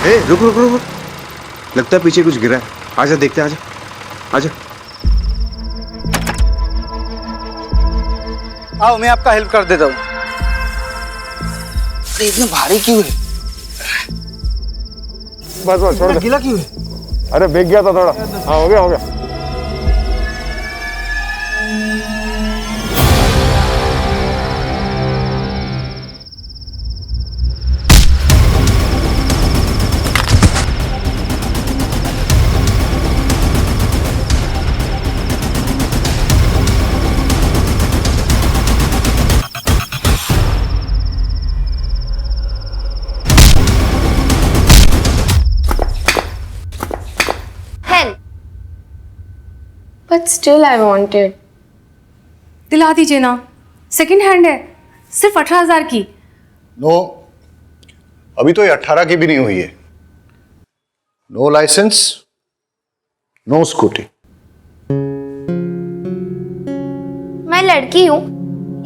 ए रुक रुक रुक रुक। लगता है पीछे कुछ गिरा है। आजा देखते हैं, आजा आजा। आओ मैं आपका हेल्प कर देता हूँ। अरे इतना भारी क्यों है? बस बस छोड़ दे। गीला क्यों है? अरे भीग गया था थोड़ा। हाँ हो गया हो गया। But still I wanted. दिला दीजिए ना, सेकंड हैंड है, सिर्फ 18,000 की। नो, अभी तो ये 18 की भी नहीं हुई है। No license, no scooty. मैं लड़की हूँ,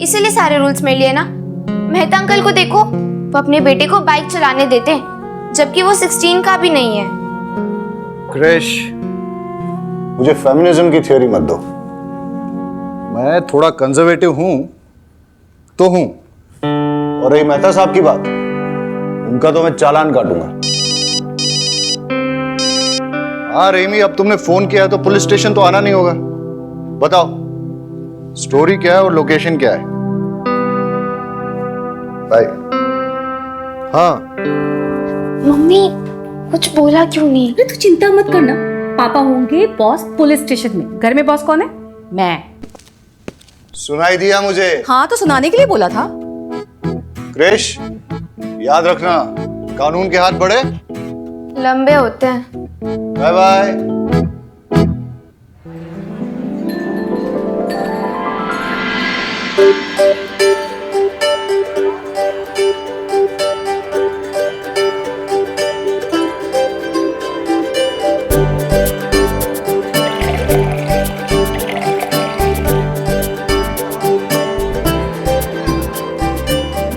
इसीलिए सारे रूल्स में लिए ना। मेहता अंकल को देखो, वो अपने बेटे को बाइक चलाने देते हैं, जबकि वो 16 का भी नहीं है। क्रिश, मुझे फेमिनिज्म की थ्योरी मत दो। मैं थोड़ा कंजर्वेटिव हूं तो हूं, और रही मेहता साहब की बात, उनका तो मैं चालान काटूंगा। हाँ रेमी, अब तुमने फोन किया है तो पुलिस स्टेशन तो आना नहीं होगा। बताओ स्टोरी क्या है और लोकेशन क्या है? बाय। हाँ मम्मी कुछ बोला क्यों नहीं? अरे तू चिंता मत करना, पापा होंगे बॉस पुलिस स्टेशन में। घर में बॉस कौन है? मैं। सुनाई दिया मुझे। हाँ तो सुनाने के लिए बोला था। क्रिश, याद रखना कानून के हाथ बड़े लंबे होते हैं। Bye bye.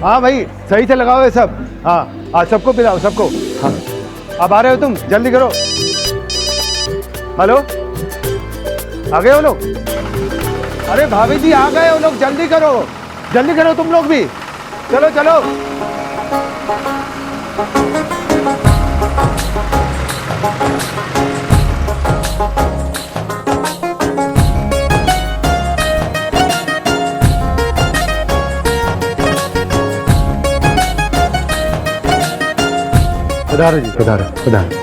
हाँ भाई सही से लगाओ ये सब। हाँ आज सबको पिलाओ सबको। हाँ अब आ रहे हो तुम, जल्दी करो। हेलो, आ गए हो लोग? अरे भाभी जी आ गए हो लोग, जल्दी करो तुम लोग भी। चलो चलो। पधारो जी, पधारो पधारो।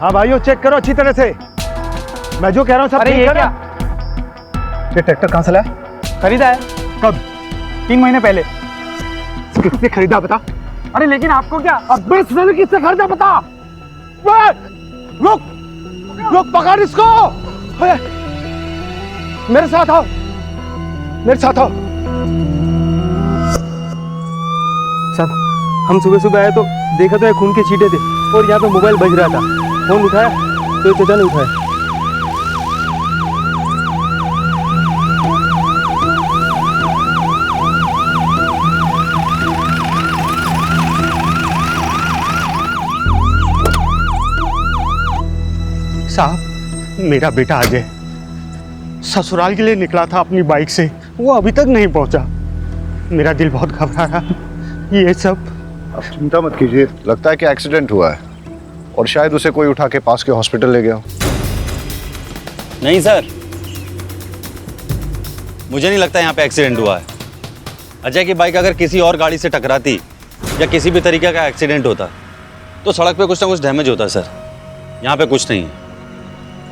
हाँ भाइयों चेक करो अच्छी तरह से, मैं जो कह रहा हूँ सब ठीक है ना? ये ट्रैक्टर कहाँ से लाया? खरीदा है। कब? 3 महीने पहले। किससे खरीदा बता? अरे लेकिन आपको क्या? अबे साले किससे खरीदा बता? रुक रुक, पकड़ इसको। मेरे साथ आओ, मेरे साथ आओ। साहब हम सुबह सुबह आए तो देखा तो ये खून के छींटे थे और यहाँ पे मोबाइल बज रहा था। फोन उठाया तो चाचा ने उठाया। मेरा बेटा अजय ससुराल के लिए निकला था अपनी बाइक से, वो अभी तक नहीं पहुंचा। मेरा दिल बहुत घबरा रहा। ये सब आप चिंता मत कीजिए, लगता है कि एक्सीडेंट हुआ है और शायद उसे कोई उठा के पास के हॉस्पिटल ले गया हो। नहीं सर, मुझे नहीं लगता यहाँ पे एक्सीडेंट हुआ है। अजय की बाइक अगर किसी और गाड़ी से टकराती या किसी भी तरीके का एक्सीडेंट होता तो सड़क पे कुछ ना कुछ डैमेज होता सर। यहाँ पे कुछ नहीं है।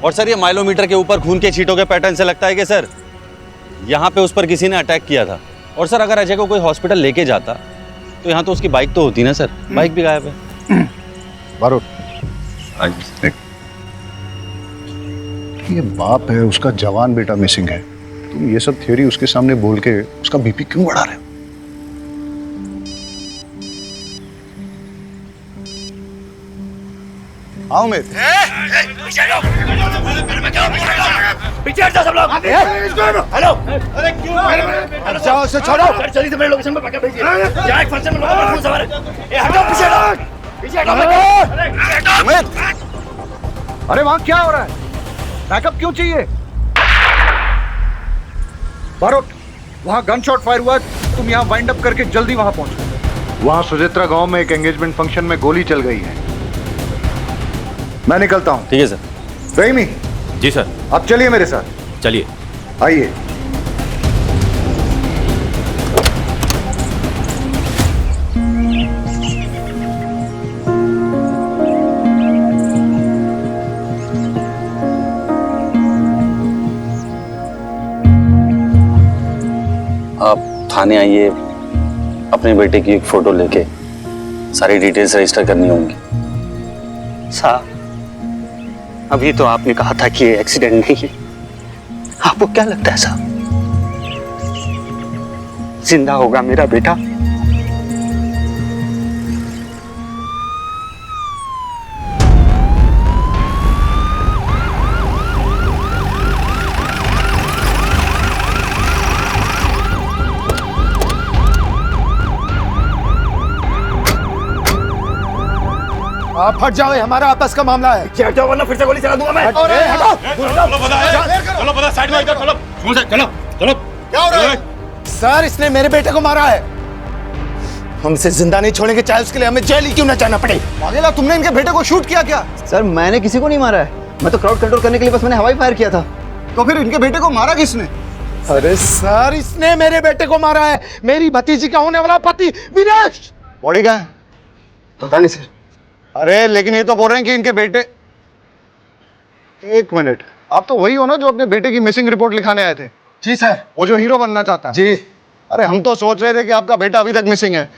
और सर, ये माइलोमीटर के ऊपर खून के छींटों के पैटर्न से लगता है कि सर यहाँ पे उस पर किसी ने अटैक किया था। और सर, अगर अजय को कोई हॉस्पिटल लेके जाता तो यहाँ तो उसकी बाइक तो होती ना सर। बाइक भी गायब है। बारूद, ये बाप है, उसका जवान बेटा मिसिंग है, तुम ये सब थ्योरी उसके सामने बोल के उसका बीपी क्यों बढ़ा रहे हो? आओ मेरे पीछे हट जाओ सब लोग। हेलो, अरे क्यों? जाओ उसे छोड़ो। सर जल्दी से मेरे लोकेशन पे पकड़ भेजिए। यहाँ एक फंक्शन में लोगों का खून सवार है। ए हटो, पीछे हटो, पीछे हटो। अरे हटो। अरे वहां क्या हो रहा है? बैकअप क्यों चाहिए? बारूद, वहां गन शॉट फायर हुआ, तुम यहाँ वाइंड अप करके जल्दी वहां पहुंचो। वहां सुजित्रा गांव में एक एंगेजमेंट फंक्शन में गोली चल गई है। मैं निकलता हूँ। ठीक है सर। रहीमी। जी सर। आप चलिए मेरे साथ। चलिए। आइए। आप थाने आइए, अपने बेटे की एक फोटो लेके सारी डिटेल्स रजिस्टर करनी होंगी। साहब, अभी तो आपने कहा था कि ये एक्सीडेंट नहीं है। आपको क्या लगता है साहब, जिंदा होगा मेरा बेटा? आप हट जाओ, ये हमारा आपस का मामला है। पीछे हटो वरना फिर से गोली चला दूंगा मैं। अरे हटो। चलो पता साइड में इधर चलो। चलो चलो। क्या हो रहा है? सर, इसने मेरे बेटे को मारा है। हम इसे जिंदा नहीं छोड़ेंगे, चाहे उसके लिए हमें जेल ही क्यों ना जाना पड़े। पागला, तुमने इनके बेटे को शूट किया क्या? सर, मैंने किसी को नहीं मारा है। मैं तो क्राउड कंट्रोल करने के लिए बस मैंने हवाई फायर किया था। तो फिर इनके बेटे को मारा किसने? अरे सर, इसने मेरे बेटे को मारा है। मेरी भतीजी का होने वाला पति विनेश। बॉडी कहाँ है? पता नहीं सर। अरे लेकिन ये तो बोल रहे हैं कि इनके बेटे। एक मिनट, आप तो वही हो ना जो अपने बेटे की मिसिंग रिपोर्ट लिखाने आए थे? जी सर। वो जो हीरो बनना चाहता है? जी। अरे हम तो सोच रहे थे कि आपका बेटा अभी तक मिसिंग है।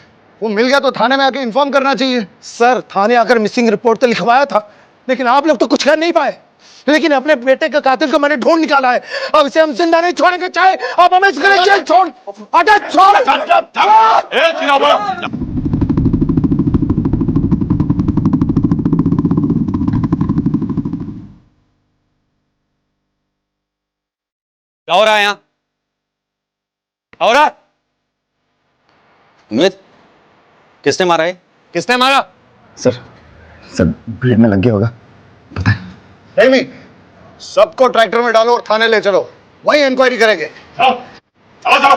वो मिल गया तो थाने में आके इन्फॉर्म करना चाहिए। सर, थाने आकर मिसिंग रिपोर्ट तो लिखवाया था, लेकिन आप लोग तो कुछ कर नहीं पाए। लेकिन अपने बेटे का कातिल को मैंने ढूंढ निकाला है। अब इसे हम जिंदा नहीं छोड़ेंगे, चाहे आप हमें इसके जेल छोड़। हटा, छोड़। क्या हो रहा है यहाँ? क्या हो रहा है? अमित, किसने मारा है? किसने मारा? सर ब्लेड में लग गया होगा। नहीं, सबको ट्रैक्टर में डालो और थाने ले चलो, वहीं इंक्वायरी करेंगे। चलो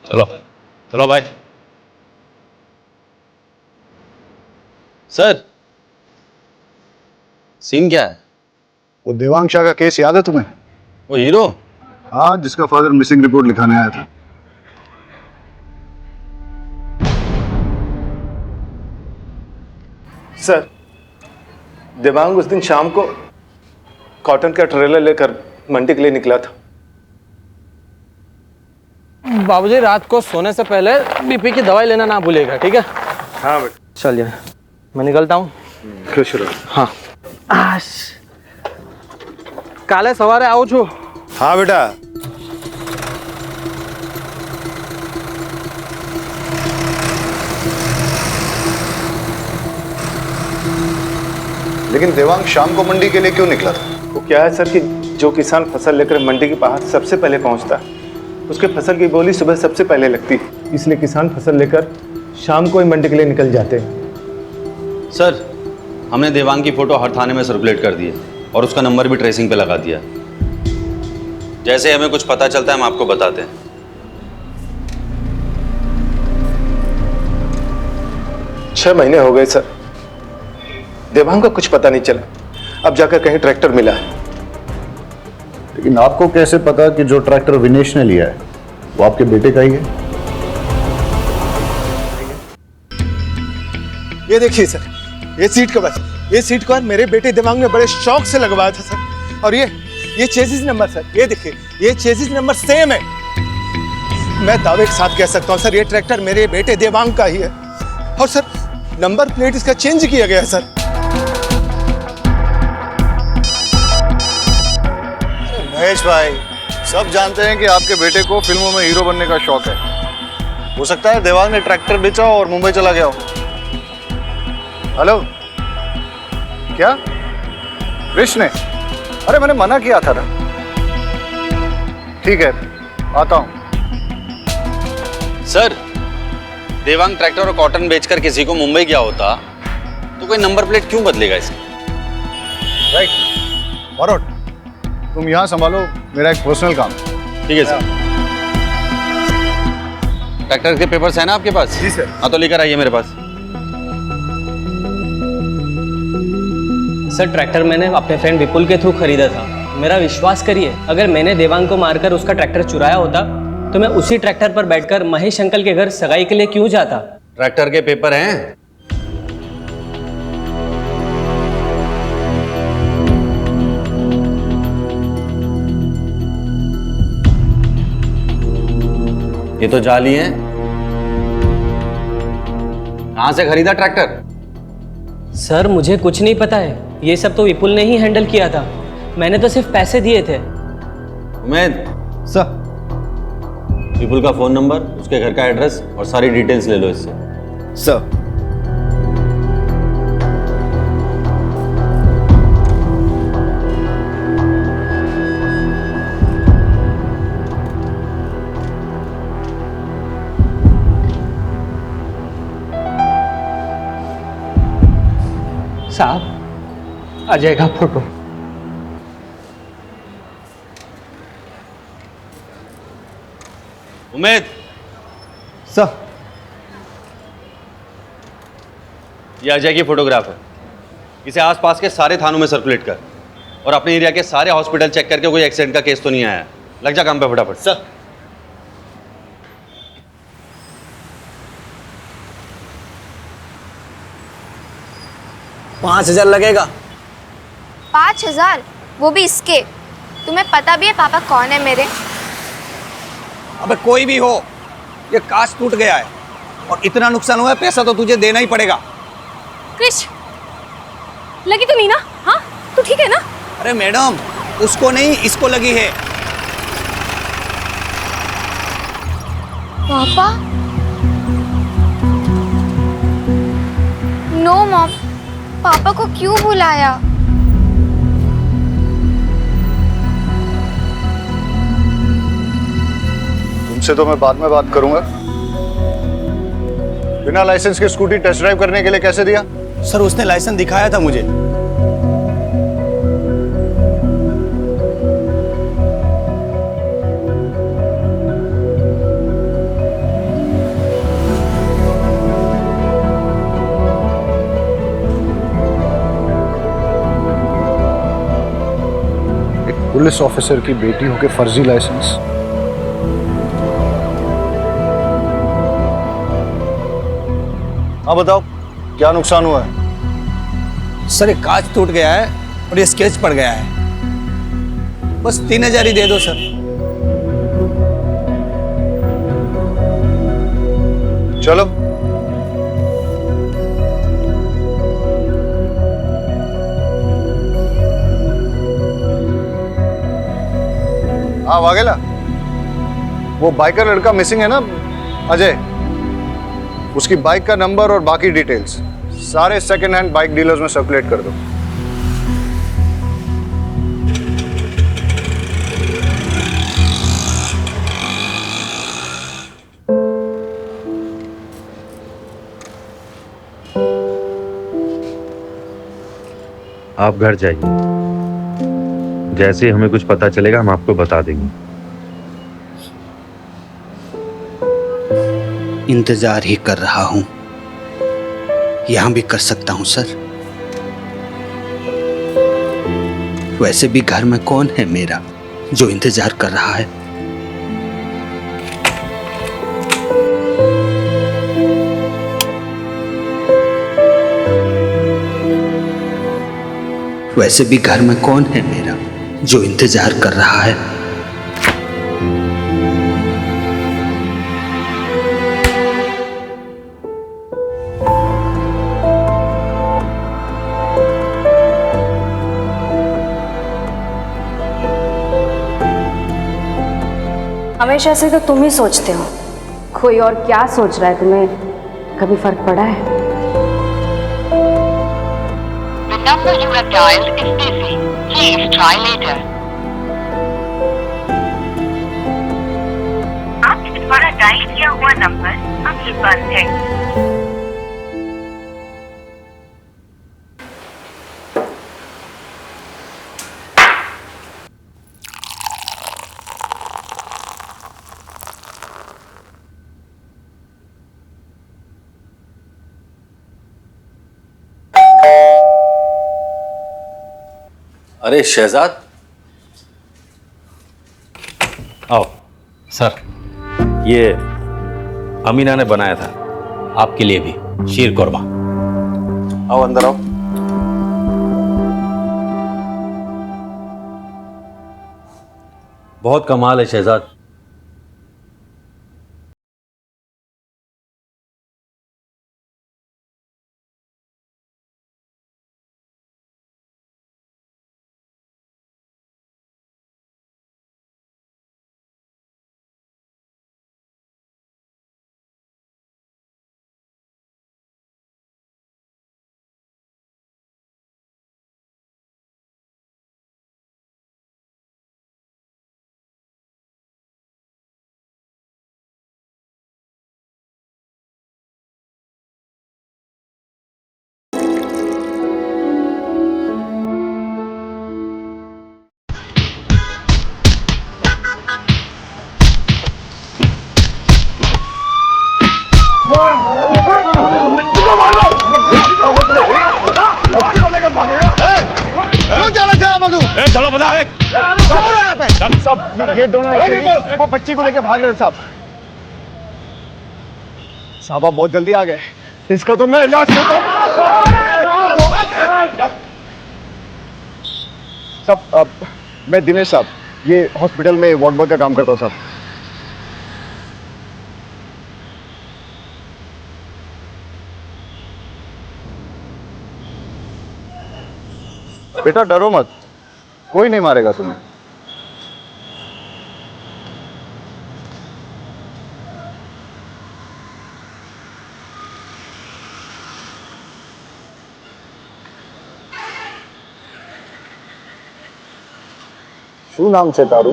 चलो चलो भाई। सर, सीन क्या है? वो देवांग शाह का केस याद है तुम्हें? वो हीरो? हाँ, जिसका फादर मिसिंग रिपोर्ट लिखाने आया था। सर, देवांग उस दिन शाम को कॉटन का ट्रेलर लेकर मंडी के लिए निकला था। बाबूजी, रात को सोने से पहले बीपी की दवाई लेना ना भूलेगा, ठीक है? हाँ बेटा। चलिए, मैं निकलता हूँ। खुश रहो। हाँ, काले सवारे आऊँ छू। हाँ बेटा। लेकिन देवांग शाम को मंडी के लिए क्यों निकला था? वो क्या है सर कि जो किसान फसल लेकर मंडी के बाहर सबसे पहले पहुंचता है, उसके फसल की बोली सुबह सबसे पहले लगती है, इसलिए किसान फसल लेकर शाम को ही मंडी के लिए निकल जाते हैं। सर, हमने देवांग की फोटो हर थाने में सर्कुलेट कर दी है। और उसका नंबर भी ट्रेसिंग पे लगा दिया। जैसे हमें कुछ पता चलता है हम आपको बताते हैं। छह महीने हो गए सर, देवांग का कुछ पता नहीं चला। अब जाकर कहीं ट्रैक्टर मिला है। लेकिन आपको कैसे पता कि जो ट्रैक्टर विनेश ने लिया है वो आपके बेटे का ही है? ये देखिए सर, ये सीट कवर, ये सीट कवर मेरे बेटे देवांग ने बड़े शौक से लगवाया था सर। और ये चेसिस नंबर सर, ये देखिए, ये चेसिस नंबर सेम है। मैं दावे के साथ कह सकता हूँ सर, ये ट्रैक्टर मेरे बेटे देवांग का ही है। और सर नंबर प्लेट इसका चेंज किया गया है सर। महेश भाई, सब जानते हैं कि आपके बेटे को फिल्मों में हीरो बनने का शौक है। हो सकता है देवांग ने ट्रैक्टर बेचा और मुंबई चला गया हो। हेलो, क्या कृष्ण ने? अरे मैंने मना किया था ना। ठीक है, आता हूं। सर, देवांग ट्रैक्टर और कॉटन बेचकर किसी को मुंबई गया होता तो कोई नंबर प्लेट क्यों बदलेगा इसकी? राइट, बरोड, तुम यहां संभालो, मेरा एक पर्सनल काम। ठीक है सर। ट्रैक्टर के पेपर्स है ना आपके पास? जी सर। हाँ तो लेकर आइए मेरे पास। सर ट्रैक्टर मैंने अपने फ्रेंड विपुल के थ्रू खरीदा था। मेरा विश्वास करिए, अगर मैंने देवांग को मारकर उसका ट्रैक्टर चुराया होता तो मैं उसी ट्रैक्टर पर बैठकर महेश अंकल के घर सगाई के लिए क्यों जाता? ट्रैक्टर के पेपर हैं? ये तो जाली हैं। कहां से खरीदा ट्रैक्टर? सर मुझे कुछ नहीं पता है, ये सब तो विपुल ने ही हैंडल किया था। मैंने तो सिर्फ पैसे दिए थे। उमेद, सर। विपुल का फोन नंबर, उसके घर का एड्रेस और सारी डिटेल्स ले लो इससे। सर। साहब, आ जाएगा फोटो। उमेद, सर। ये अजय की फोटोग्राफ है। इसे आसपास के सारे थानों में सर्कुलेट कर और अपने एरिया के सारे हॉस्पिटल चेक करके कोई एक्सीडेंट का केस तो नहीं आया। लग जा काम पे फटाफट। सर। $5,000 लगेगा। 5,000? वो भी इसके? तुम्हें पता भी है पापा कौन है मेरे? अबे कोई भी हो, ये कांच टूट गया है और इतना नुकसान हुआ है, पैसा तो तुझे देना ही पड़ेगा। क्रिश, लगी तो नहीं ना? हाँ, तू ठीक है ना? अरे मैडम, उसको नहीं, इसको लगी है। पापा? नो मॉम, पापा को क्यों बुलाया? तुमसे तो मैं बाद में बात करूंगा। बिना लाइसेंस के स्कूटी टेस्ट ड्राइव करने के लिए कैसे दिया? सर उसने लाइसेंस दिखाया था मुझे। एक पुलिस ऑफिसर की बेटी होके फर्जी लाइसेंस। हाँ बताओ, क्या नुकसान हुआ है? सर एक कांच टूट गया है और ये स्केच पड़ गया है। बस 3,000 ही दे दो सर। चलो। हाँ वाघेला, वो बाइकर लड़का मिसिंग है ना, अजय, उसकी बाइक का नंबर और बाकी डिटेल्स सारे सेकंड हैंड बाइक डीलर्स में सर्कुलेट कर दो। आप घर जाइए, जैसे ही हमें कुछ पता चलेगा हम आपको बता देंगे। इंतजार ही कर रहा हूं, यहां भी कर सकता हूं सर। वैसे भी घर में कौन है मेरा जो इंतजार कर रहा है? वैसे भी घर में कौन है मेरा जो इंतजार कर रहा है? हमेशा से तो तुम ही सोचते हो, कोई और क्या सोच रहा है तुम्हें कभी फर्क पड़ा है? The number you have dialed is busy. Please try later. आपके द्वारा डायल किया हुआ नंबर अभी बंद है। अरे शहजाद, आओ सर, ये अमीना ने बनाया था आपके लिए भी शीर कोरमा। आओ अंदर आओ। बहुत कमाल है शहजाद। चलो बता सब ये दोनों वो बच्ची को लेके भाग रहे साहब। साहब आप बहुत जल्दी आ गए, इसका तो मैं इलाज करता हूँ। साहब मैं दिनेश साहब, ये हॉस्पिटल में वार्ड बॉय का काम करता हूँ साहब। बेटा डरो मत, कोई नहीं मारेगा तुम्हें। શું નામ છે તારું?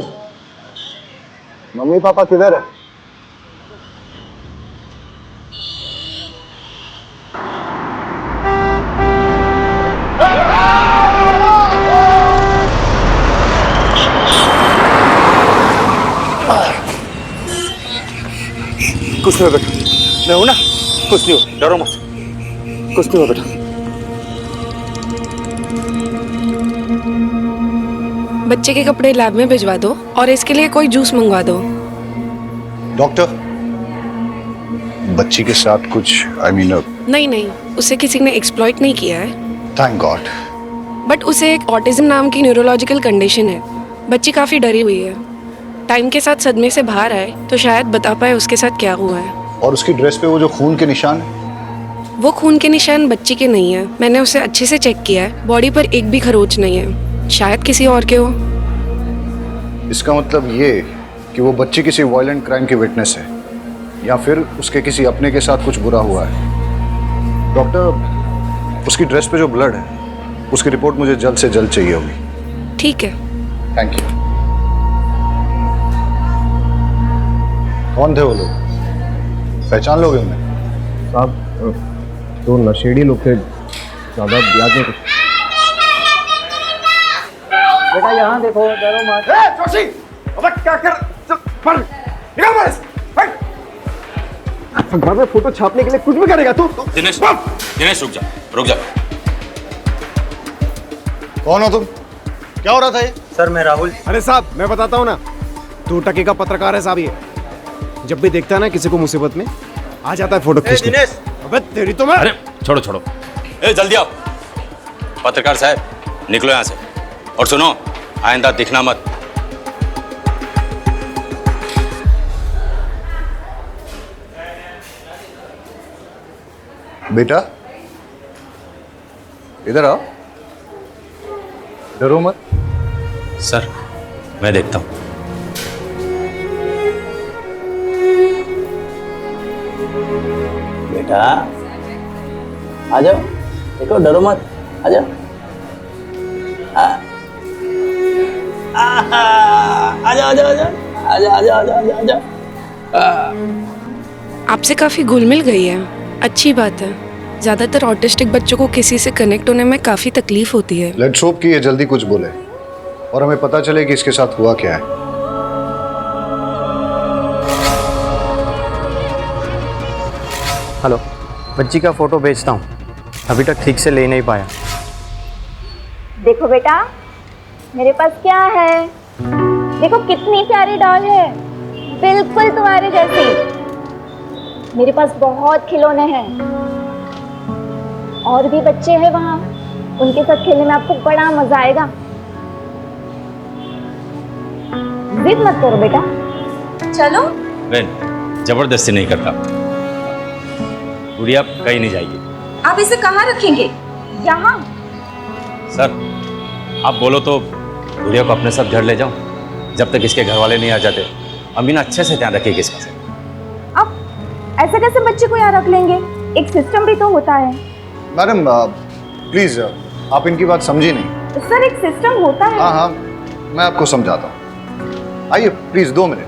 મમ્મી પાપા કિધર है? कुछ नहीं हो बेटा, मैं हूं ना, कुछ नहीं हो, डरो मत, कुछ नहीं हो बेटा। बच्चे के कपड़े लैब में भिजवा दो और इसके लिए कोई जूस मंगवा दो। डॉक्टर, बच्ची के साथ कुछ नहीं नहीं, उसे किसी ने एक्सप्लॉइट नहीं किया है। Thank God. बट उसे एक ऑटिज्म नाम की न्यूरोलॉजिकल कंडीशन है। बच्ची काफ़ी डरी हुई है। टाइम के साथ सदमे से बाहर आए तो शायद बता पाए उसके साथ क्या हुआ है। और उसकी ड्रेस पे वो जो खून के निशान है? वो खून के निशान बच्ची के नहीं है। मैंने उसे अच्छे से चेक किया है, बॉडी पर एक भी खरोच नहीं है। शायद किसी और के हो। इसका मतलब ये कि वो बच्ची किसी वायलेंट क्राइम की विटनेस है या फिर उसके किसी अपने के साथ कुछ बुरा हुआ है। डॉक्टर, उसकी ड्रेस पे जो ब्लड है उसकी रिपोर्ट मुझे जल्द से जल्द चाहिए होगी। ठीक है। Thank you. कौन थे वो लोग? पहचान लोगे उन्हें? साहब तो नशेड़ी लोग थे, ज़्यादा ब्याज में कुछ। बेटा यहाँ देखो, डरो मत। जोशी, अबे क्या कर? चल, पढ़, निकल बाहर से, हट। अखबार में फोटो छापने के लिए कुछ भी करेगा तू? दिनेश, दिनेश रुक जा। कौन हो तुम? क्या हो रहा था ये? सर मैं राहुल। अरे साहब, मैं बताता हूँ ना, 2 टके का पत्रकार है साहब ये। जब भी देखता है ना किसी को मुसीबत में, आ जाता है फोटो खींचने। दिनेश, अबे तेरी तो मैं। अरे छोड़ो, ए जल्दी आओ। पत्रकार साहब, निकलो यहाँ से। और सुनो, आइंदा दिखना मत। बेटा इधर आओ, डरो मत। सर मैं देखता हूँ। बेटा आ जाओ, देखो डरो मत, आ जाओ। आजा। आपसे काफ़ी घुल मिल गई है, अच्छी बात है। ज़्यादातर ऑटिस्टिक बच्चों को किसी से कनेक्ट होने में काफ़ी तकलीफ होती है। लेट्स होप कि ये जल्दी कुछ बोले और हमें पता चले कि इसके साथ हुआ क्या है। हेलो, बच्ची का फोटो भेजता हूँ, अभी तक ठीक से ले नहीं पाया। देखो बेटा, मेरे पास क्या है, देखो कितनी प्यारी डॉल है, बिल्कुल तुम्हारे जैसी। मेरे पास बहुत खिलौने हैं, और भी बच्चे हैं वहाँ, उनके साथ खेलने में आपको बड़ा मजा आएगा। जिद मत करो बेटा, चलो। बहन, जबरदस्ती नहीं करता, गुड़िया कहीं नहीं जाएगी। आप इसे कहाँ रखेंगे? यहाँ। सर आप बोलो तो गुड़िया को अपने साथ घर ले जाऊं, जब तक इसके घर वाले नहीं आ जाते। अमीना अच्छे से ध्यान रखेगी इसका। अब ऐसे कैसे बच्चे को यहाँ रख लेंगे, एक सिस्टम भी तो होता है। मैडम प्लीज, आप इनकी बात समझी नहीं। सर एक सिस्टम होता है। हाँ, मैं आपको समझाता हूँ। आइए प्लीज 2 मिनट।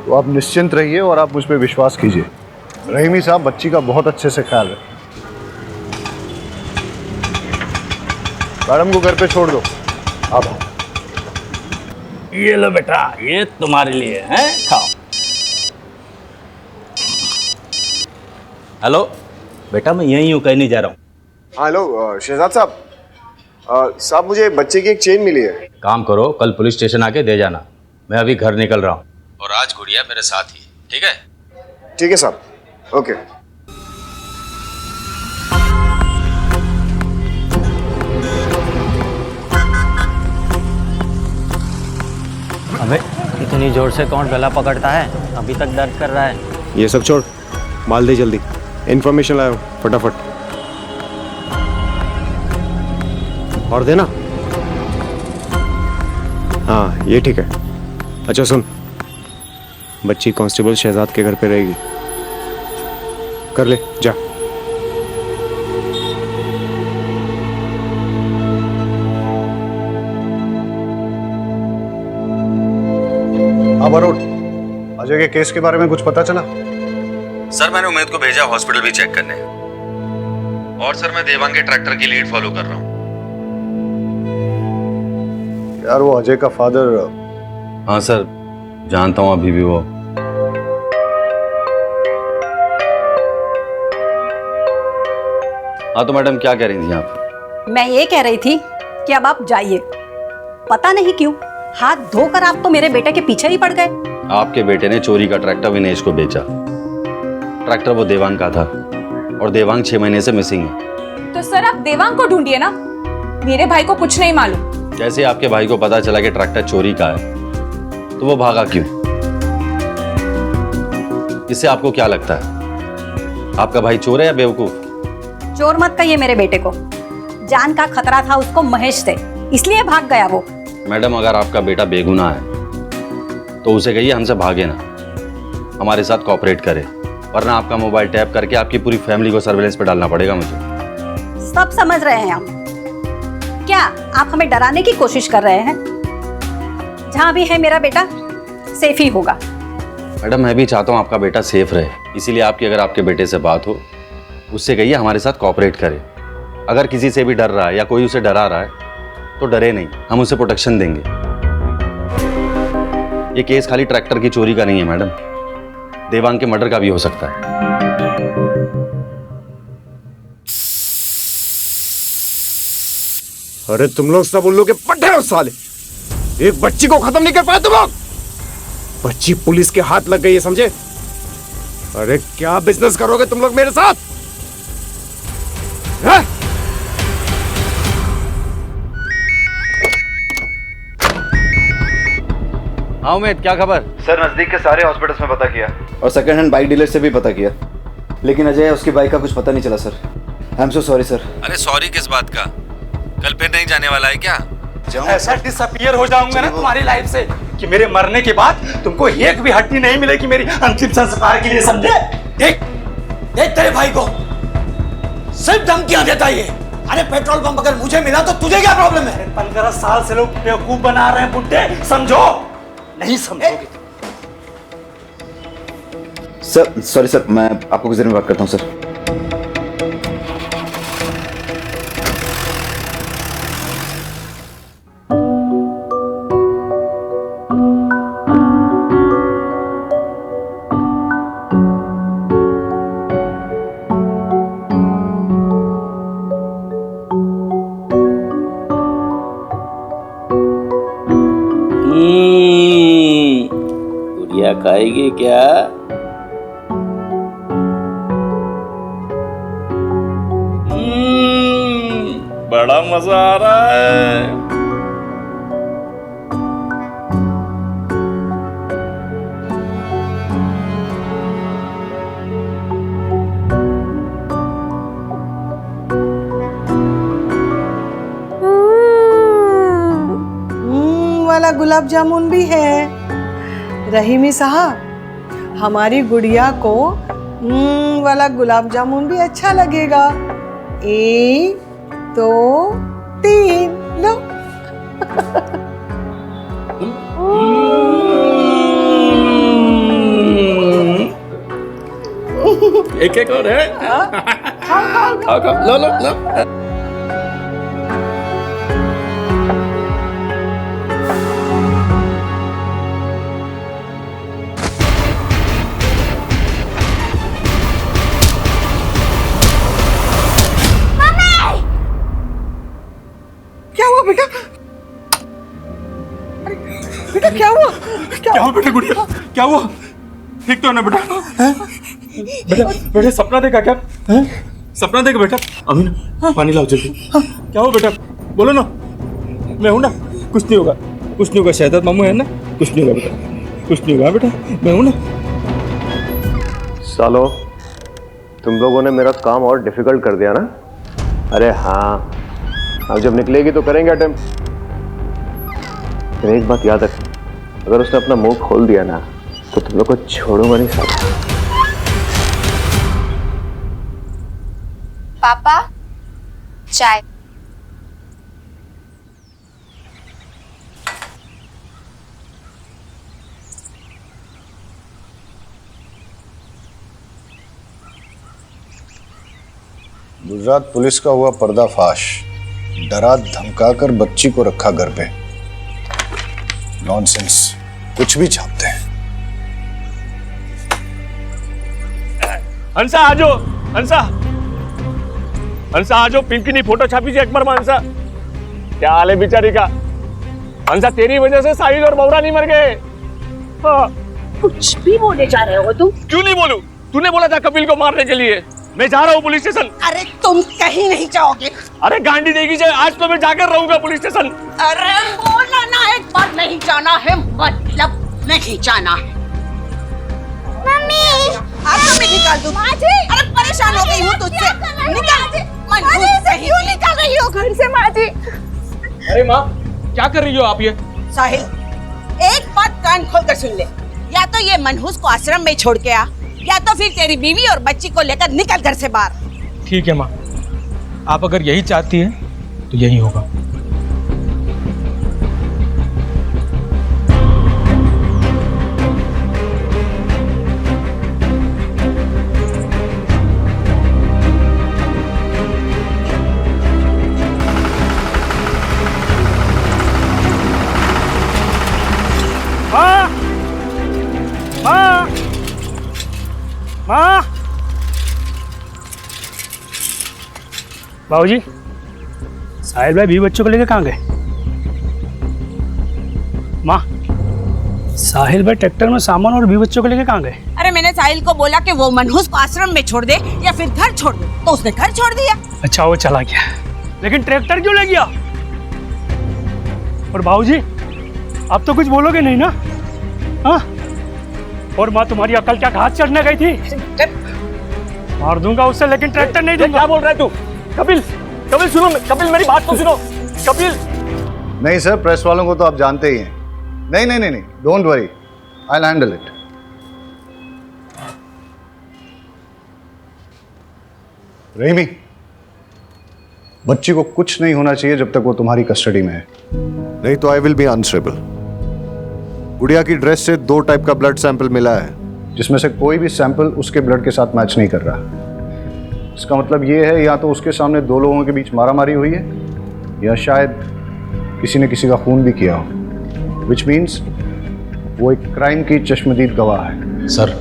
तो आप निश्चिंत रहिए और आप मुझ पर विश्वास कीजिए। रहीमी साहब बच्ची का बहुत अच्छे से ख्याल रखें। मैडम को घर पे छोड़ दो। आप ये लो बेटा, ये तुम्हारे लिए है, खाओ। हेलो बेटा, मैं यहीं हूँ, कहीं नहीं जा रहा हूँ। हेलो शहजाद साहब, साहब मुझे बच्चे की एक चेन मिली है। काम करो, कल पुलिस स्टेशन आके दे जाना। मैं अभी घर निकल रहा हूँ और आज गुड़िया मेरे साथ ही, ठीक है? ठीक है साहब, ओके। अबे इतनी जोर से कौन गला पकड़ता है, अभी तक दर्द कर रहा है। ये सब छोड़, माल दे जल्दी, इन्फॉर्मेशन लाओ फटाफट। और देना। हाँ ये ठीक है। अच्छा सुन, बच्ची कांस्टेबल शहजाद के घर पे रहेगी, कर ले जा। अब अरुण, अजय के केस के बारे में कुछ पता चला? सर मैंने उमेद को भेजा हॉस्पिटल भी चेक करने, और सर मैं देवांग के ट्रैक्टर की लीड फॉलो कर रहा हूँ। यार वो अजय का फादर। हाँ सर, जानता हूँ अभी भी वो। हाँ तो मैडम क्या कह रही थी आप? मैं ये कह रही थी कि अब आप जाइए। पता नहीं क्यों हाथ धोकर आप तो मेरे बेटे के पीछे ही पड़ गए। आपके बेटे ने चोरी का ट्रैक्टर विनेश को बेचा। ट्रैक्टर वो देवांग का था और देवांग 6 महीने से मिसिंग है। तो सर आप देवांग को ढूंढिए ना, मेरे भाई को कुछ नहीं मालूम। जैसे आपके भाई को पता चला कि ट्रैक्टर चोरी का है तो वो भागा क्यों? इससे आपको क्या लगता है, आपका भाई चोर है या बेवकूफ? चोर मत कहिए मेरे बेटे को, जान का खतरा था उसको महेश से, इसलिए भाग गया वो। मैडम अगर आपका बेटा बेगुनाह है तो उसे कहिए हमसे भागे ना, हमारे साथ कोऑपरेट करे, वरना आपका मोबाइल टैप करके आपकी पूरी फैमिली को सर्विलेंस पे डालना पड़ेगा मुझे। सब समझ रहे हैं हम। क्या आप हमें डराने की कोशिश कर रहे हैं? जहां भी है मेरा बेटा सेफ ही होगा। मैडम मैं भी चाहता हूँ आपका बेटा सेफ रहे, इसीलिए आपकी अगर आपके बेटे से बात हो उससे कहिए हमारे साथ कोऑपरेट करे, अगर किसी से भी डर रहा है या कोई उसे डरा रहा है तो डरे नहीं, हम उसे प्रोटेक्शन देंगे। ये केस खाली ट्रैक्टर की चोरी का नहीं है मैडम, देवांग के मर्डर का भी हो सकता है। अरे तुम लोग सब उल्लू के पट्टे हो साले, एक बच्ची को खत्म नहीं कर पाए तुम लोग। बच्ची पुलिस के हाथ लग गई है, समझे? अरे क्या बिजनेस करोगे तुम लोग मेरे साथ? है? हाँ उमेद, क्या खबर? सर नजदीक के सारे हॉस्पिटल्स में पता किया और सेकंड हैंड बाइक डीलर से भी पता किया, लेकिन अजय उसकी बाइक का कुछ पता नहीं चला sir. I am so sorry sir. अरे सॉरी किस बात का? कल फिर नहीं जाने वाला है क्या? ऐसा डिसअपियर हो जाऊंगा ना तुम्हारी लाइफ से कि मेरे मरने के बाद तुमको एक भी हड्डी नहीं मिलेगी मेरी अंतिम संस्कार के लिए, समझे? देख देख तेरे भाई को सिर्फ धमकियां देता ये। अरे पेट्रोल पंप अगर मुझे मिला तो तुझे क्या प्रॉब्लम है? 15 साल से लोग बेवकूफ बना रहे हैं बुड्ढे, समझो? नहीं समझोगे। सर सॉरी सर, मैं आपको कुछ देर में बात करता हूँ सर। गुड़िया खाएगी क्या? बड़ा मजा आ रहा है। वाला गुलाब जामुन भी है। रहीमी साहब, हमारी गुड़िया को वाला गुलाब जामुन भी अच्छा लगेगा। 1 2 3 लो। एक एक और है। खाओ खाओ, लो लो लो। क्या हुआ बेटा? बेटा क्या हुआ? क्या हुआ बेटा? गुड़िया क्या हुआ? ठीक तो है ना बेटा? बेटा बेटा सपना देखा क्या? सपना देखा बेटा? अमीन पानी लाओ जल्दी। क्या हुआ बेटा? बोलो ना, मैं हूं ना, कुछ नहीं होगा, कुछ नहीं होगा। शहजाद मामू है ना, कुछ नहीं होगा बेटा, कुछ नहीं होगा बेटा, मैं हूं ना। सालो, तुम लोगों ने मेरा काम और डिफिकल्ट कर दिया ना? अरे हाँ, अब जब निकलेगी तो करेंगे अटेम्प्ट। लेकिन एक बात याद रख, अगर उसने अपना मुंह खोल दिया ना तो तुम लोग को छोड़ूंगा नहीं साला। पापा चाय। गुजरात पुलिस का हुआ पर्दाफाश। डरा धमकाकर बच्ची को रखा घर पे। नॉनसेंस, कुछ भी छापते हैं। हंसा आजो, हंसा हंसा आजो, पिंकी फोटो छापी थी अकबर में। हंसा क्या हाल है बेचारी का? हंसा तेरी वजह से साहिल और बौरा नहीं मर गए। हाँ। कुछ भी बोले जा रहे हो तुम? क्यों नहीं बोलूं? तूने बोला था कपिल को मारने के लिए। मैं जा रहा हूँ पुलिस स्टेशन। अरे तुम कहीं नहीं जाओगे। अरे गांडी देगी जाए, आज तो मैं जाकर रहूंगा पुलिस स्टेशन। अरे बोला ना एक बार, नहीं जाना है मतलब नहीं जाना है। मम्मी आपको मैं निकाल दूं। अरे परेशान हो गई हूँ तुझसे। निकाल। क्यों निकाल रही हो घर से माँ जी? अरे माँ क्या कर रही हो आप ये? साहिल, एक बात कान खोल कर सुन ले, या तो ये मनहूस को आश्रम में छोड़ के आ, या तो फिर तेरी बीवी और बच्ची को लेकर निकल घर से बाहर। ठीक है माँ, आप अगर यही चाहती हैं तो यही होगा। बाबूजी, साहिल भाई 20 बच्चों को लेकर कहाँ गए? माँ, साहिल भाई ट्रैक्टर में सामान और 20 बच्चों को लेकर कहाँ गए? अरे मैंने साहिल को बोला कि वो मनहूस को आश्रम में छोड़ दे या फिर घर छोड़ दे, तो उसने घर छोड़ दिया। अच्छा, वो चला गया, लेकिन ट्रैक्टर क्यों ले गया? और बाबूजी, अब तो कुछ बोलोगे नहीं ना? हाँ? और माँ, तुम्हारी अकल क्या घास चढ़ने गई थी? मार दूंगा उससे, लेकिन ट्रैक्टर नहीं दूंगा। क्या बोल रहा है तू? कपिल, कपिल सुनो, कपिल मेरी बात तो सुनो। कपिल, नहीं सर, प्रेस वालों को तो आप जानते ही हैं। नहीं नहीं नहीं नहीं, don't worry, I will handle it. Rahimi, बच्ची को कुछ नहीं होना चाहिए जब तक वो तुम्हारी कस्टडी में है, नहीं तो आई विल बी आंसरेबल। गुड़िया की ड्रेस से 2 टाइप का ब्लड सैंपल मिला है, जिसमें से कोई भी सैंपल उसके ब्लड के साथ मैच नहीं कर रहा। इसका मतलब ये है या तो उसके सामने 2 लोगों के बीच मारामारी हुई है या शायद किसी ने किसी का खून भी किया हो, विच मीन्स वो एक क्राइम की चश्मदीद गवाह है। सर,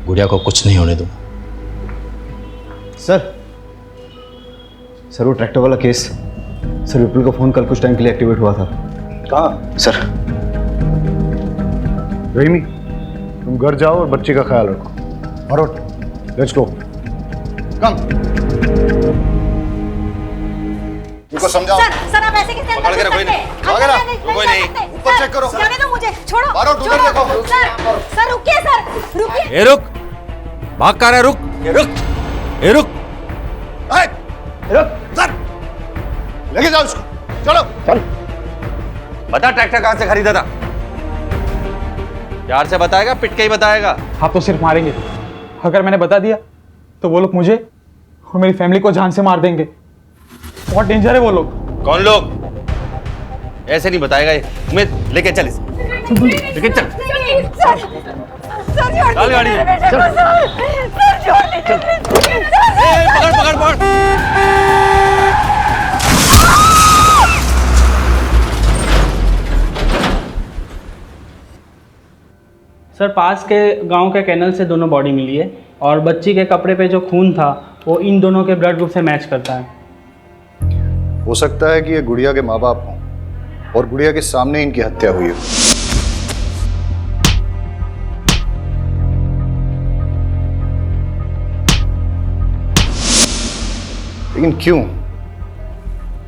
गुड़िया को कुछ नहीं होने दो। सर वो ट्रैक्टर वाला केस, सर विपुल का फोन कल कुछ टाइम के लिए एक्टिवेट हुआ था। कहाँ? सर रहीमी, तुम घर जाओ और बच्चे का ख्याल रखो। और लेट्स गो, कम। इनको समझाओ। सर आप ऐसे कैसे पकड़ के रखो इन्हें। कोई नहीं, ऊपर चेक करो। जाने दो मुझे, छोड़ो। मारो, उधर देखो। सर रुकिए, सर रुकिए। ए रुक, भाग कर रहा है, रुक, रुक, ए रुक, रुक, सर लेके जाओ उसको, चलो चल। बता ट्रैक्टर कहाँ से खरीदा था? प्यार से बताएगा, पिट के ही बताएगा? आप तो सिर्फ मारेंगे, अगर मैंने बता दिया तो वो लोग मुझे और मेरी फैमिली को जान से मार देंगे। बहुत डेंजर है वो लोग। कौन लोग? ऐसे नहीं बताएगा ये। तुम्हें लेके चल इसे, लेके चल। चल गाड़ी में, चल। पकड़ पकड़ पकड़। सर, पास के गांव के कैनल से दोनों बॉडी मिली है और बच्ची के कपड़े पे जो खून था वो इन दोनों के ब्लड ग्रुप से मैच करता है। हो सकता है कि ये गुड़िया के माँ बाप हों और गुड़िया के सामने इनकी हत्या हुई हो। लेकिन क्यों?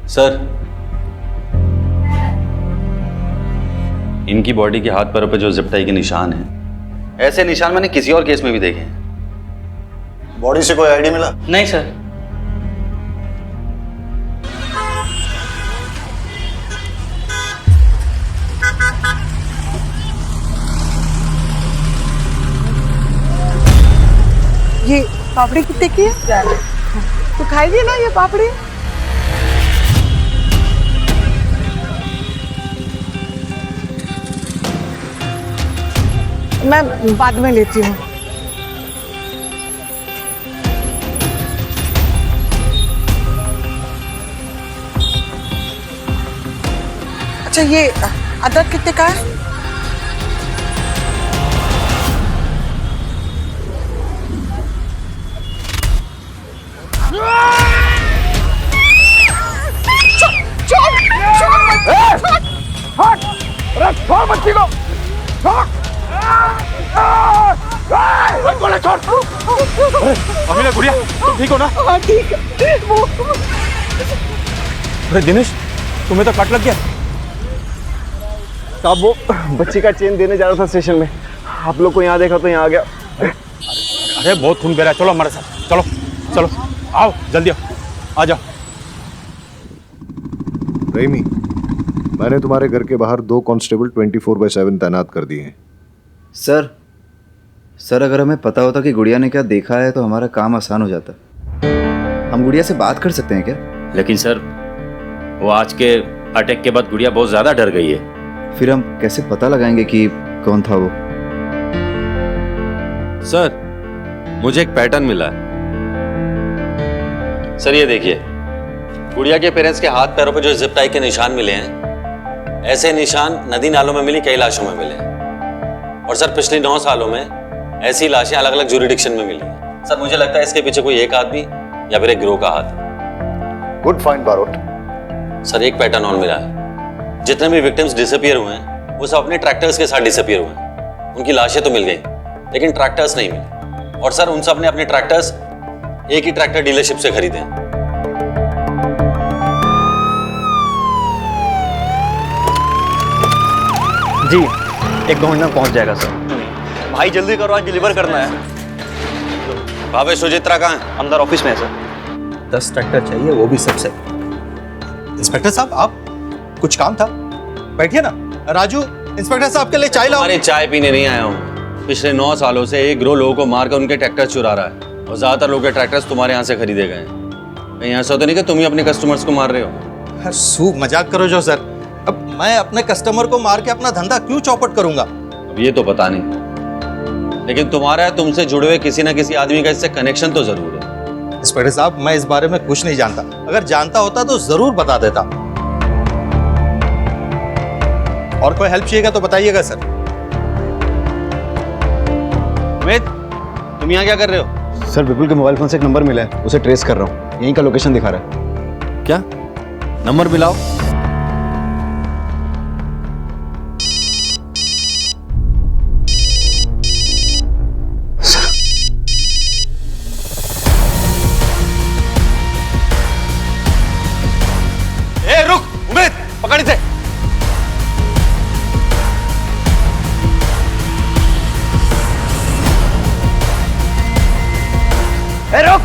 सर, इनकी बॉडी के हाथ पैरों पे जो जिप टाई के निशान हैं, ऐसे निशान मैंने किसी और केस में भी देखे हैं। बॉडी से कोई आईडी मिला? नहीं सर। ये पापड़ी कितने की है? तो खाइए ना ये पापड़ी। मैं बाद में लेती हूँ। अच्छा, ये अदरक कितने का है? छोड़ बच्ची को, छोड़। अमीना, गुड़िया तुम ठीक हो ना? हाँ ठीक है। अरे दिनेश, तुम्हें तो कट लग गया। साहब, वो बच्ची का चेन देने जा रहा था स्टेशन में, आप लोग को यहाँ देखा तो यहाँ आ गया। अरे बहुत खून बह रहा है, चलो हमारे साथ, चलो चलो, आओ जल्दी आओ, आ जाओ। रहीमी, मैंने तुम्हारे घर के बाहर 2 कांस्टेबल 24/7 तैनात कर दिए हैं। सर अगर हमें पता होता कि गुड़िया ने क्या देखा है तो हमारा काम आसान हो जाता। हम गुड़िया से बात कर सकते हैं क्या? लेकिन सर, वो आज के अटैक के बाद गुड़िया बहुत ज्यादा डर गई है। फिर हम कैसे पता लगाएंगे कि कौन था वो? सर, मुझे एक पैटर्न मिला है। सर ये देखिए, गुड़िया के पेरेंट्स के हाथ पैरों पे जो जिप टाई के निशान मिले हैं, ऐसे निशान नदी नालों में मिली कई लाशों में मिले हैं। और सर पिछले 9 सालों में ऐसी लाशें अलग अलग ज्यूरिडिक्शन में मिली हैं। सर मुझे लगता है इसके पीछे कोई एक आदमी या फिर एक गिरोह का हाथ है। Good find Barot. सर एक पैटर्न और मिला है, जितने भी विक्टिम्स डिसअपियर हुए हैं वो सब अपने ट्रैक्टर्स के साथ डिसअपियर हुए हैं। उनकी लाशें तो मिल गई लेकिन ट्रैक्टर्स नहीं मिले। और सर उन सब ने अपने ट्रैक्टर्स एक ही ट्रैक्टर डीलरशिप से खरीदे हैं। जी 1-2 घंटे में पहुंच जाएगा सर। भाई जल्दी करो, आज डिलीवर करना है। भावे सुचित्रा कहाँ है? अंदर ऑफिस में है सर। 10 ट्रैक्टर चाहिए, वो भी सबसे। इंस्पेक्टर साहब आप, कुछ काम था? बैठिए ना। राजू, इंस्पेक्टर साहब के लिए चाय लाओ। अरे चाय पीने नहीं आया हूँ। पिछले 9 सालों से एक ग्रोह लोगों को मारकर उनके ट्रैक्टर चुरा रहा है और ज्यादातर लोगों के ट्रैक्टर्स तुम्हारे यहाँ से खरीदे गए हैं। कहीं ऐसा तो नहीं कि तुम ही अपने कस्टमर्स को मार रहे हो? सूप मजाक करो जो सर। अब मैं अपने कस्टमर को मार के अपना धंधा क्यों चौपट करूंगा? अब ये तो पता नहीं, लेकिन तुम्हारा तुमसे जुड़े हुए किसी ना किसी आदमी का इससे कनेक्शन तो जरूर है। इंस्पेक्टर साहब मैं इस बारे में कुछ नहीं जानता, अगर जानता होता तो जरूर बता देता। और कोई हेल्प चाहिएगा तो बताइएगा सर। अमित, तुम यहाँ क्या कर रहे हो? सर विपुल के मोबाइल फोन से एक नंबर मिला है, उसे ट्रेस कर रहा हूँ। यहीं का लोकेशन दिखा रहा है। क्या नंबर मिलाओ? रुक उमेद, पकड़ इसे। रुक।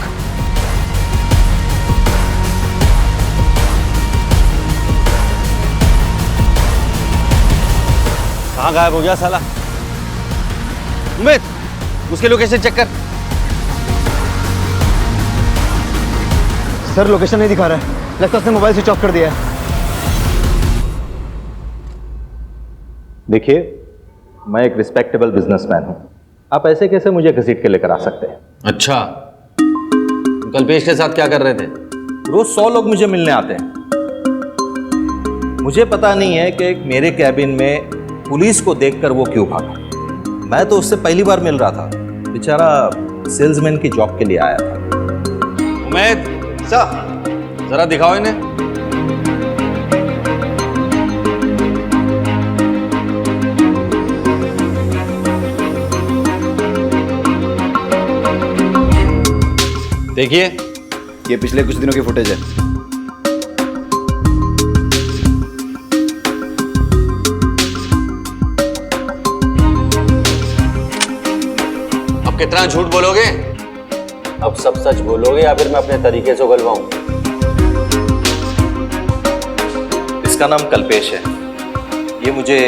कहाँ गायब हो गया साला? उमेद, उसके लोकेशन चेक कर। सर लोकेशन नहीं दिखा रहा है, लगता है उसने मोबाइल स्विच ऑफ कर दिया है। देखिए, मैं एक रिस्पेक्टेबल बिजनेसमैन हूं, आप ऐसे कैसे मुझे घसीट के लेकर आ सकते हैं? अच्छा, कल्पेश के साथ क्या कर रहे थे? रोज 100 लोग मुझे मिलने आते हैं। मुझे पता नहीं है कि मेरे कैबिन में पुलिस को देखकर वो क्यों भागा। मैं तो उससे पहली बार मिल रहा था, बेचारा सेल्समैन की जॉब के लिए आया था। उमेद सर, जरा दिखाओ इन्हें। देखिए, ये पिछले कुछ दिनों की फुटेज है। अब कितना झूठ बोलोगे? अब सब सच बोलोगे या फिर मैं अपने तरीके से उगलवाऊं? इसका नाम कल्पेश है। ये मुझे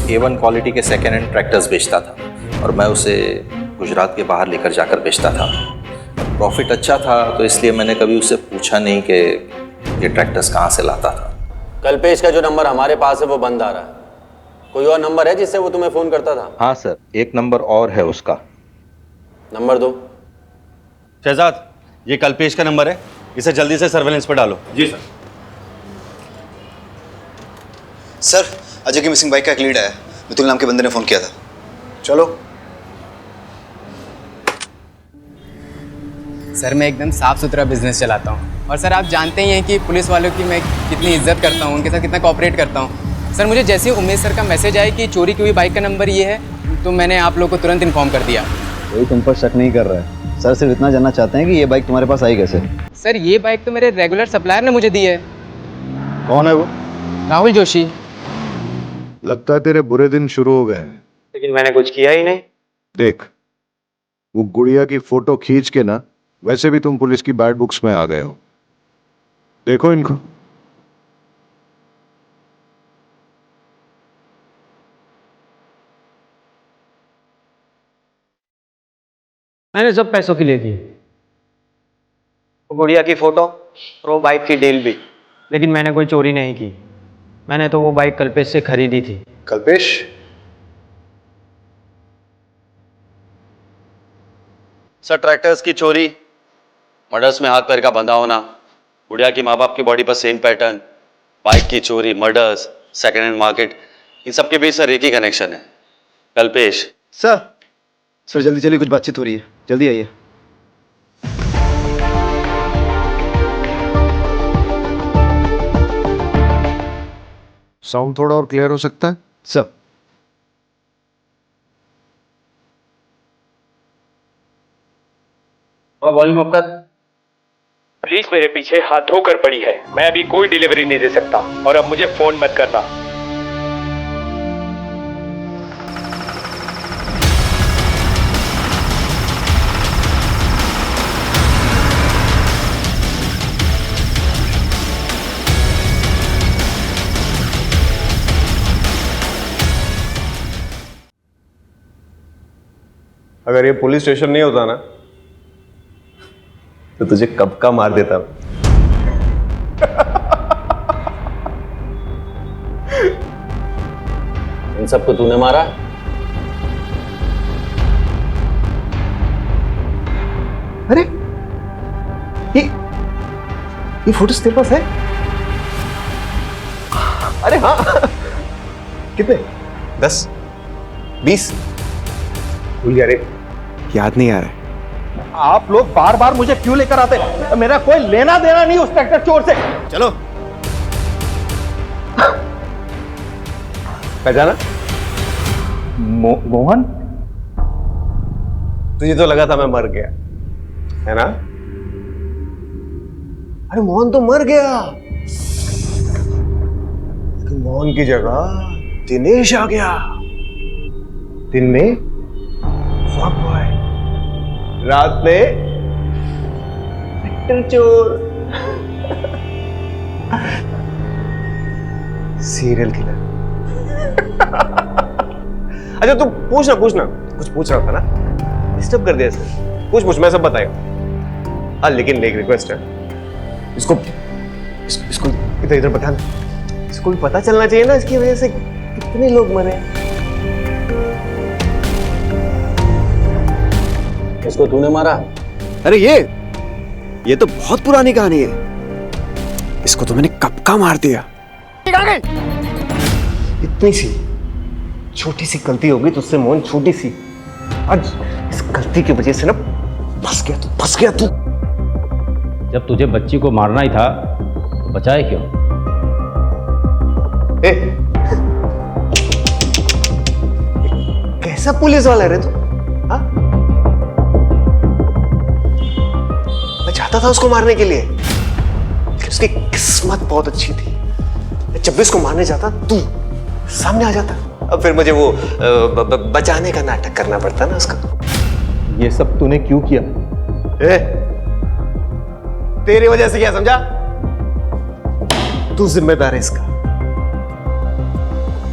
A1 क्वालिटी के सेकेंड हैंड ट्रैक्टर्स बेचता था और मैं उसे गुजरात के बाहर लेकर जाकर बेचता था। प्रॉफिट अच्छा था तो इसलिए मैंने कभी उससे पूछा नहीं कि ये ट्रैक्टर्स कहाँ से लाता था। कल्पेश का जो नंबर हमारे पास है वो बंद आ रहा है। कोई और नंबर है जिससे वो तुम्हें फोन करता था? हाँ सर, एक नंबर और है उसका। नंबर दो। शहजाद, ये कल्पेश का नंबर है, इसे जल्दी से सर्वेलेंस पर डालो। जी सर। सर अजय की मिसिंग बाइक का एक लीड आया, मितुल नाम के बंदे ने फोन किया था। चलो। सर मैं एकदम साफ सुथरा बिजनेस चलाता हूँ और सर आप जानते ही हैं कि पुलिस वालों की मैं कितनी इज्जत करता हूँ, उनके साथ कितना कोऑपरेट करता हूँ। सर मुझे जैसे ही उमेश सर का मैसेज आया कि चोरी की हुई बाइक का नंबर ये है तो मैंने आप लोग को तुरंत इन्फॉर्म कर दिया। कोई तुम पर शक नहीं कर रहा है, सर सिर्फ इतना जानना चाहते हैं कि ये बाइक तुम्हारे पास आई कैसे? सर ये बाइक तो मेरे रेगुलर सप्लायर ने मुझे दी है। कौन है वो? राहुल जोशी। लगता है तेरे बुरे दिन शुरू हो गए। लेकिन मैंने कुछ किया ही नहीं। देख, वो गुड़िया की फोटो खींच के ना, वैसे भी तुम पुलिस की बैड बुक्स में आ गए हो। देखो इनको। मैंने सब पैसों के लिए दी, वो गुड़िया की फोटो और वो बाइक की डील भी, लेकिन मैंने कोई चोरी नहीं की। मैंने तो वो बाइक कल्पेश से खरीदी थी। कल्पेश? सर ट्रैक्टर्स की चोरी, मर्डर्स में हाथ पैर का बंधा होना, गुड़िया की माँ बाप की बॉडी पर सेम पैटर्न, बाइक की चोरी, मर्डर्स, सेकेंड हैंड मार्केट, इन सब के बीच सर एक ही कनेक्शन है, कल्पेश। सर जल्दी चलिए, कुछ बातचीत हो रही है, जल्दी आइए। साउंड थोड़ा और क्लियर हो सकता है सब। वॉल्यूम अप कर। पुलिस मेरे पीछे हाथ धोकर पड़ी है, मैं अभी कोई डिलीवरी नहीं दे सकता और अब मुझे फोन मत करना। अगर ये पुलिस स्टेशन नहीं होता ना तो तुझे कब का मार देता। इन सबको तूने मारा? अरे ये फोटोज तेरे पास है? अरे हाँ। कितने? 10 20? भूल गया रे, याद नहीं आ रहा है। आप लोग बार बार मुझे क्यों लेकर आते? मेरा कोई लेना देना नहीं उस ट्रैक्टर चोर से। चलो। पहचाना? मोहन? तुझे तो लगा था मैं मर गया, है ना? अरे मोहन तो मर गया, लेकिन मोहन की जगह दिनेश आ गया। दिन में फॉग बॉय, रात में ट्रैक्टर चोर, सीरियल किलर। अच्छा तू पूछना कुछ पूछ रहा था ना, डिस्टर्ब कर दिया सर। पूछ मैं सब बताएगा। हाँ लेकिन एक रिक्वेस्ट है, इसको इधर इधर बताना, इसको भी पता चलना चाहिए ना इसकी वजह से कितने लोग मरे। इसको तूने मारा? अरे ये तो बहुत पुरानी कहानी है, इसको तो मैंने कब का मार दिया। इतनी सी छोटी सी गलती होगी तुझसे मोहन, छोटी सी। आज इस गलती की वजह से ना फंस गया तू। जब तुझे बच्ची को मारना ही था तो बचाए क्यों? कैसा पुलिस वाला है रे तू? हाँ? मैं चाहता था उसको मारने के लिए, लेकिन उसकी किस्मत बहुत अच्छी थी। जब भी उसको मारने जाता तू सामने आ जाता, अब फिर मुझे वो बचाने का नाटक करना पड़ता ना उसका। ये सब तूने क्यों किया? तेरी वजह से, क्या समझा? तू जिम्मेदार है इसका।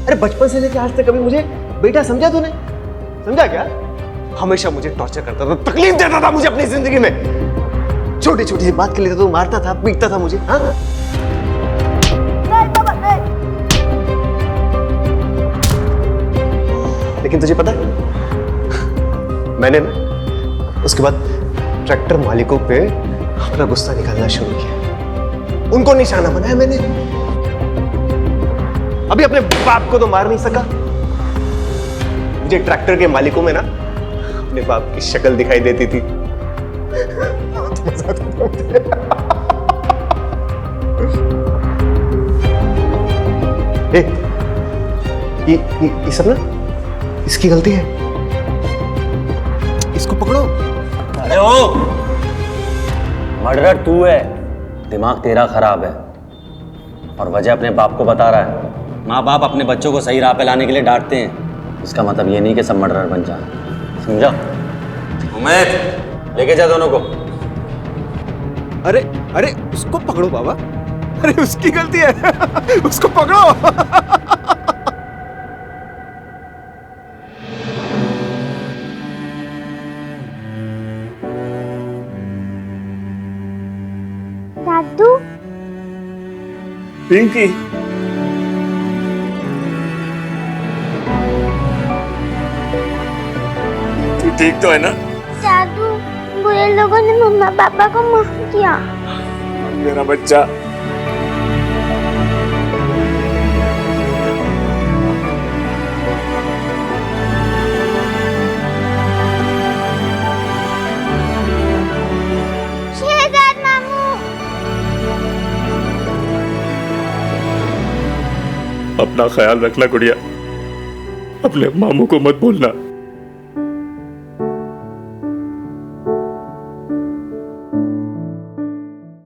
अरे बचपन से लेकर आज तक कभी मुझे बेटा समझा तूने? समझा क्या? हमेशा मुझे टॉर्चर करता था, तकलीफ देता था मुझे अपनी जिंदगी में। छोटी छोटी बात के लिए तो मारता था, पीटता था मुझे। हाँ? लेकिन तुझे पता है, मैंने ना उसके बाद ट्रैक्टर मालिकों पे अपना गुस्सा निकालना शुरू किया। उनको निशाना बनाया मैंने। अभी अपने बाप को तो मार नहीं सका, मुझे ट्रैक्टर के मालिकों में ना अपने बाप की शक्ल दिखाई देती थी। ये सब ना इसकी गलती है, इसको पकड़ो। अरे ओ, मर्डर तू है, दिमाग तेरा खराब है और वजह अपने बाप को बता रहा है। माँ बाप अपने बच्चों को सही राह पे लाने के लिए डांटते हैं, इसका मतलब ये नहीं कि सब मर्डरर बन जाए, समझा? उमेद, लेके जा दोनों को। अरे उसको पकड़ो बाबा, अरे उसकी गलती है। उसको पकड़ो। दादू, पिंकी, तू ठीक तो है ना? दादू, बुरे लोगों ने मम्मा पापा को मार दिया। मेरा बच्चा। शहजाद मामू, अपना ख्याल रखना गुड़िया, अपने मामू को मत भूलना।